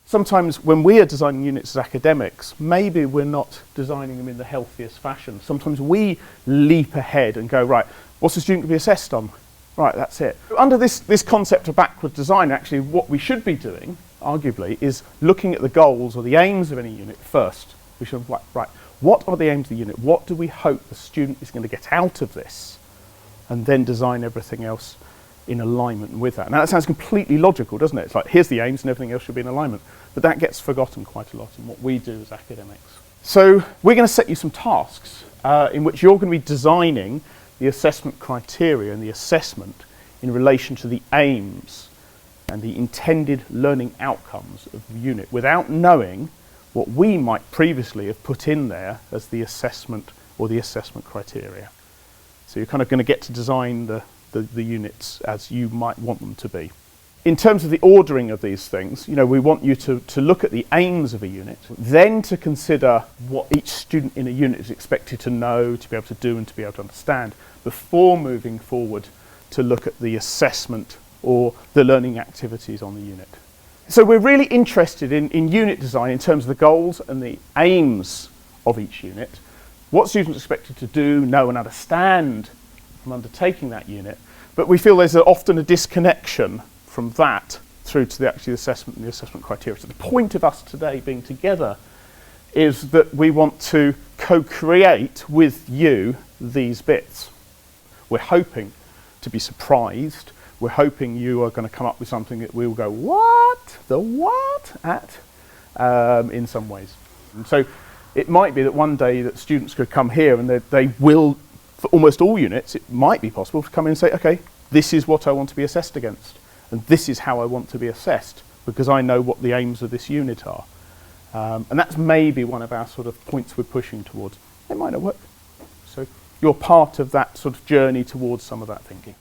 Sometimes when we are designing units as academics, maybe we're not designing them in the healthiest fashion. Sometimes we leap ahead and go, right, what's the student going to be assessed on? Right, that's it. Under this concept of backward design, actually what we should be doing, arguably, is looking at the goals or the aims of any unit first. We should, right, what are the aims of the unit? What do we hope the student is going to get out of this? And then design everything else in alignment with that. Now that sounds completely logical, doesn't it? It's like, here's the aims and everything else should be in alignment. But that gets forgotten quite a lot in what we do as academics. So we're going to set you some tasks in which you're going to be designing the assessment criteria and the assessment in relation to the aims and the intended learning outcomes of the unit without knowing what we might previously have put in there as the assessment or the assessment criteria. So you're kind of going to get to design the units as you might want them to be. In terms of the ordering of these things, we want you to look at the aims of a unit, then to consider what each student in a unit is expected to know, to be able to do and to be able to understand, before moving forward to look at the assessment or the learning activities on the unit. So we're really interested in unit design in terms of the goals and the aims of each unit, what students are expected to do, know and understand from undertaking that unit, but we feel there's often a disconnection from that through to the actual assessment and the assessment criteria. So the point of us today being together is that we want to co-create with you these bits. We're hoping to be surprised. We're hoping you are going to come up with something that we will go, what? The what? At? In some ways. And so it might be that one day that students could come here and they will, for almost all units, it might be possible to come in and say, okay, this is what I want to be assessed against. And this is how I want to be assessed because I know what the aims of this unit are. And that's maybe one of our sort of points we're pushing towards. It might not work. So you're part of that sort of journey towards some of that thinking.